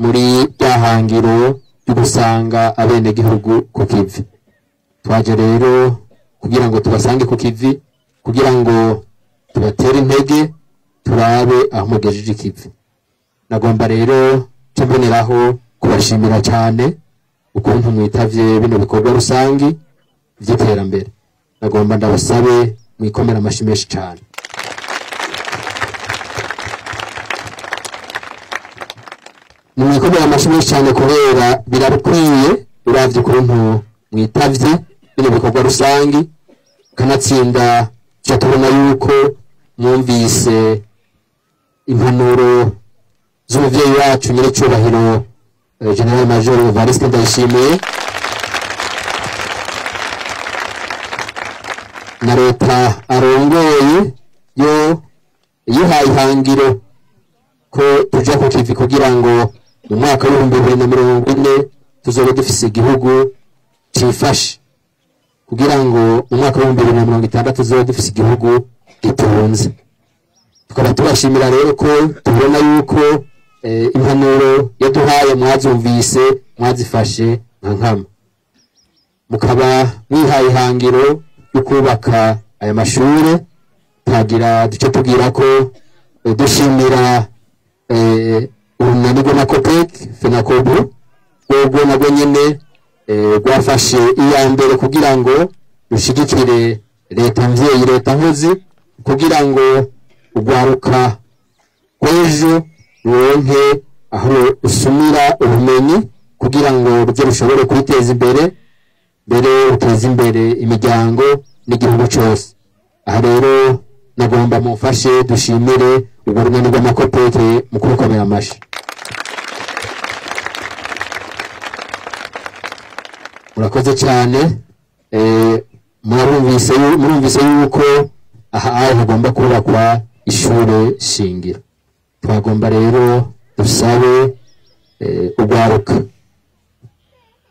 muri ryahangiro y'ugusanga abene gihugu ku kivi. Twaje rero kugira ngo tubasange ku kivi, kugira ngo tubatere intege turabe aho mugejeje ikivi. Nagomba rero tuboneraho kubashimira cyane ukuntu mwitavye bino bikorwa rusangi vy'iterambere. Nagomba ndabasabe mwikomera amashi menshi cyane. Mwikomera amashi menshi cyane kubera birabikwiye uravye ukuntu mwitavye bino bikorwa rusangi, kanatsinda cyo tubona yuko mwumvise impanuro z'umuvyeyi wacu nyir'icyubahiro General Major Evariste Ndayishimiye na leta arongoye yo yihaye ihangiro ko tuja ku kivi kugira ngo mu mwaka wa 2040 tuzobe dufise igihugu cifashe, kugira ngo mu mwaka wa 2060 tuzobe dufise igihugu gitunze. Tukaba tubashimira rero ko tubona yuko impanuro yaduhaye mwazumvise mwazifashe nkama, mukaba mwihaye ihangiro yo kubaka aya mashure. Tagira duce tugira ko dushimira urunani rw'amakopek FENACOBU ubwo nabwo nyene rwafashe iya mbere kugira ngo rushigikire leta mvyeyi, leta nkozi, kugira ngo ugwaruka rw'ejo ruronke aho usumira ubumenyi kugira ngo ruje rushobore kwiteza imbere, mbere ruteza imbere imiryango n'igihugu cyose. Aha rero nagomba mufashe dushimire urunani rw'amakopeke mu kukomera amashi. Murakoze cyane. Murumvise yuko aha hagomba kubakwa ishure shingiro. Twagomba rero dusabe ugwaruka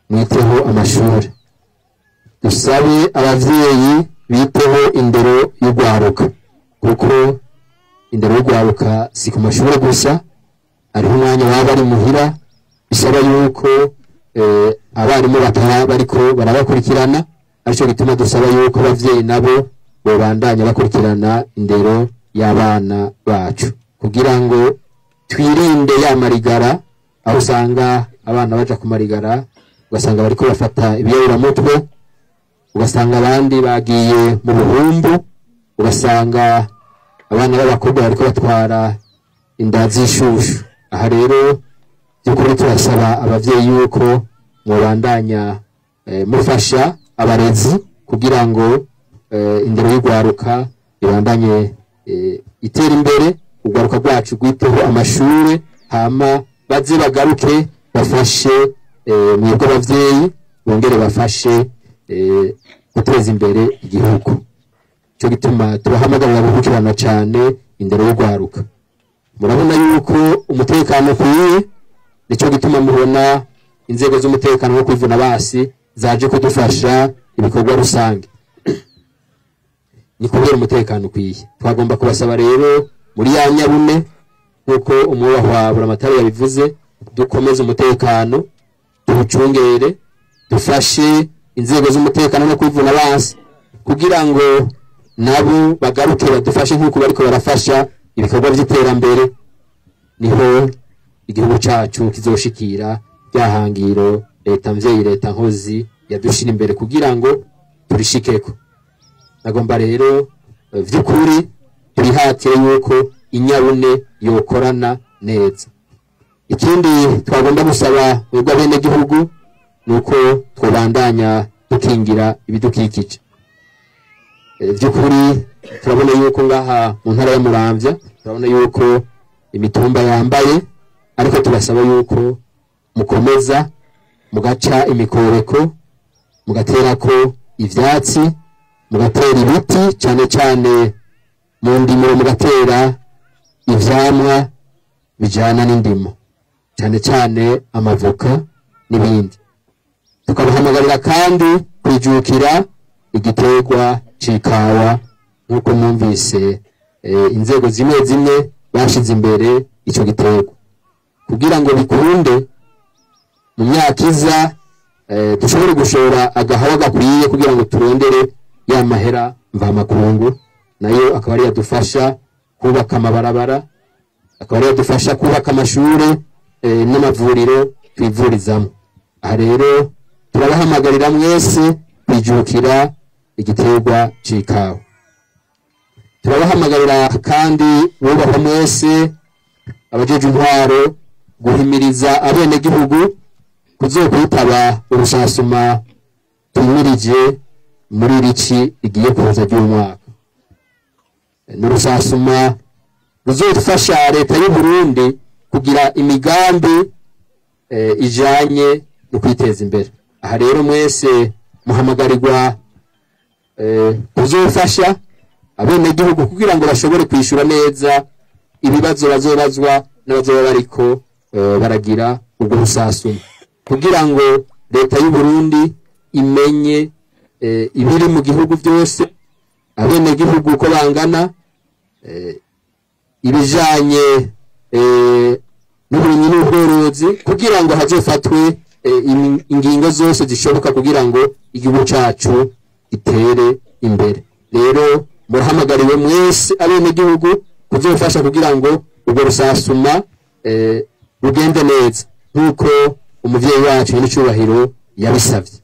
mwiteho amashuri, dusabe abavyeyi biteho indero y'ugwaruka, kuko indero y'ugwaruka si ku mashuri gusa, ariho umwanya waba ari muhira. Bisaba yuko abarimu bataba bariko barabakurikirana, aricyo gituma dusaba yuko abavyeyi nabo bobandanya bakurikirana indero y'abana bacu, kugira ngo twirinde ya marigara, aho usanga abana baja ku marigara ugasanga bariko bafata ibiyayuramutwe, ugasanga abandi bagiye mu buhumbu, ugasanga abana b'abakobwa bariko batwara inda z'ishushu. Aha rero by'ukuri turasaba abavyeyi yuko mubandanya mufasha abarezi kugira ngo indero y'ugwaruka ibandanye itera imbere, ugwaruka rwacu rwiteho amashure, hama baze bagaruke bafashe mwebwe abavyeyi, bongere bafashe guteza imbere igihugu. Cyo gituma turahamagarira gukurikirana cyane indero y'ugwaruka. Murabona yuko umutekano kwiye, nicyo gituma mubona inzego z'umutekano wo kwivuna basi zaje kudufasha ibikorwa rusange. Ni kubera umutekano kwiye. Twagomba kubasaba rero muri ya nyabune nkuko umubahwa Buramatari yabivuze, dukomeze umutekano, tuwucungere, dufashe inzego z'umutekano no kwivuna basi kugira ngo nabo bagaruke badufashe nkuko bariko barafasha ibikorwa by'iterambere. Niho igihugu cyacu kizoshikira byahangiro leta mvyeyi, leta nkozi yadushira imbere kugira ngo turishikeko. Nagomba rero vy'ukuri turihatire yuko inyabune yokorana neza. Ikindi twagomba gusaba mwebwe bene gihugu nuko twobandanya dukingira ibidukikije. Vy'ukuri turabona yuko ngaha mu ntara ya Muramvya turabona yuko imitumba yambaye, ariko turasaba yuko mukomeza mugaca imikobeko, mugaterako ivyatsi, mugatera ibiti cyane cyane mu ndimo, mugatera ivyamwa bijana n'indimo cyane cyane amavoka n'ibindi. Tukabahamagarira kandi kwijukira igiterwa c'ikawa nkuko mwumvise inzego zimwe zimwe bashize imbere ico giterwa, kugira ngo bikunde mu myaka iza dushobore gushora agahawa gakwiye kugira ngo turondere ya mahera mvamakungu, nayo akaba ari yadufasha kubaka amabarabara, akaba ari yadufasha kubaka amashure n'amavuriro twivurizamo. Aha rero turabahamagarira mwese kwijukira igiterwa c'ikawa. Turabahamagarira kandi bubahwa mwese abajeje intwaro guhimiriza abenegihugu kuzokwitaba urusansuma tumirije muri rici igiye kuza ry'umwaka. N'urusansuma ruzofasha leta y'u Burundi kugira imigambi ijanye no kwiteza imbere. Aha rero mwese muhamagarirwa kuzofasha abenegihugu kugira ngo bashobore kwishura neza ibibazo bazobazwa n'abazoba bariko baragira ubwo rusansuma, kugira ngo leta y'u Burundi imenye ibiri mu gihugu byose, abenegihugu uko bangana, ibijanye n'uburimyi n'ubworozi, kugira ngo hazofatwe ingingo zose zishoboka kugira ngo igihugu cacu itere imbere. Rero murahamagariwe mwese abenegihugu kuzofasha kugira ngo ubwo rusansuma rugende neza nk'uko umuvyeyi wacu n'icubahiro yabisavye.